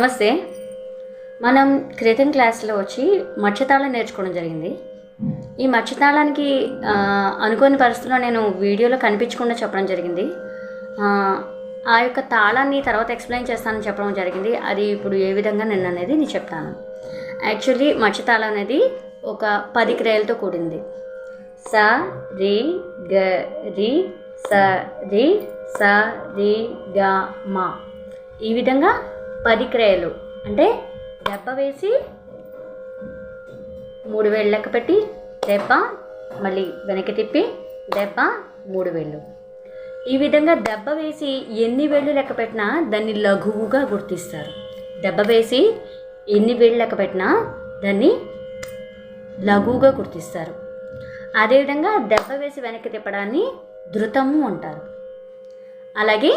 నమస్తే. మనం క్రితం క్లాస్లో వచ్చి మత్స్యతాళం నేర్చుకోవడం జరిగింది. ఈ మత్స్యతాళానికి అనుకోని పరిస్థితుల్లో నేను వీడియోలో కనిపించకుండా చెప్పడం జరిగింది. ఆ యొక్క తాళాన్ని తర్వాత ఎక్స్ప్లెయిన్ చేస్తానని చెప్పడం జరిగింది. అది ఇప్పుడు ఏ విధంగా నేను అనేది నేను చెప్తాను. యాక్చువల్లీ మత్స్యతాళం అనేది ఒక 10 క్రియలతో కూడింది. స రి గ రి స రి స రి గ మ. ఈ విధంగా 10 క్రియలు అంటే దెబ్బ వేసి 3 వేళ్ళు లెక్క పెట్టి దెబ్బ మళ్ళీ వెనక్కి తిప్పి దెబ్బ 3 వేళ్ళు. ఈ విధంగా దెబ్బ వేసి ఎన్ని వేళ్ళు లెక్క పెట్టినా దాన్ని లఘువుగా గుర్తిస్తారు. దెబ్బ వేసి ఎన్ని వేళ్ళు లెక్క పెట్టినా దాన్ని లఘువుగా గుర్తిస్తారు. అదేవిధంగా దెబ్బ వేసి వెనక్కి తిప్పడాన్ని ధృతము అంటారు. అలాగే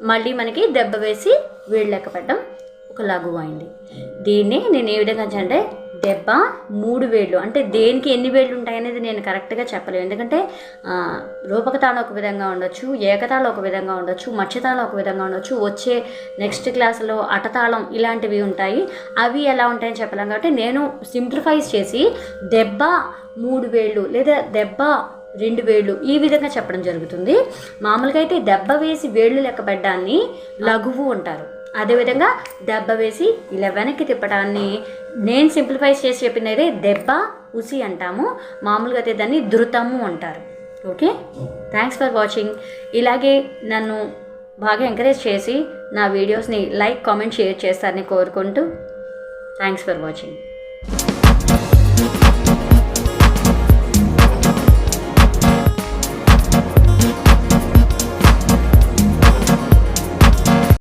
మళ్ళీ మనకి దెబ్బ వేసి వేళ్ళు లెక్క పెట్టడం ఒక లఘువు అయింది. దీన్ని నేను ఏ విధంగా అంటే దెబ్బ 3 వేళ్ళు అంటే దేనికి ఎన్ని వేళ్ళు ఉంటాయనేది నేను కరెక్ట్గా చెప్పలేను. ఎందుకంటే రూపకతాళం ఒక విధంగా ఉండొచ్చు, ఏకతాళం ఒక విధంగా ఉండొచ్చు, మత్స్యతాళం ఒక విధంగా ఉండొచ్చు, వచ్చే నెక్స్ట్ క్లాసులో అటతాళం ఇలాంటివి ఉంటాయి. అవి ఎలా ఉంటాయని చెప్పలేం. కాబట్టి నేను సింప్లిఫైజ్ చేసి దెబ్బ 3 వేళ్ళు లేదా దెబ్బ 2 వేళ్ళు ఈ విధంగా చెప్పడం జరుగుతుంది. మామూలుగా అయితే దెబ్బ వేసి వేళ్ళు లెక్క పెట్టడాన్ని లఘువు అంటారు. అదేవిధంగా దెబ్బ వేసి ఇలా వెనక్కి తిప్పడాన్ని నేను సింప్లిఫైజ్ చేసి చెప్పింది దెబ్బ ఉసి అంటాము. మామూలుగా అయితే దాన్ని ధృతము అంటారు. Okay, thanks for watching. ఇలాగే నన్ను బాగా ఎంకరేజ్ చేసి నా వీడియోస్ని లైక్, కామెంట్, షేర్ చేస్తారని కోరుకుంటూ థ్యాంక్స్ ఫర్ వాచింగ్.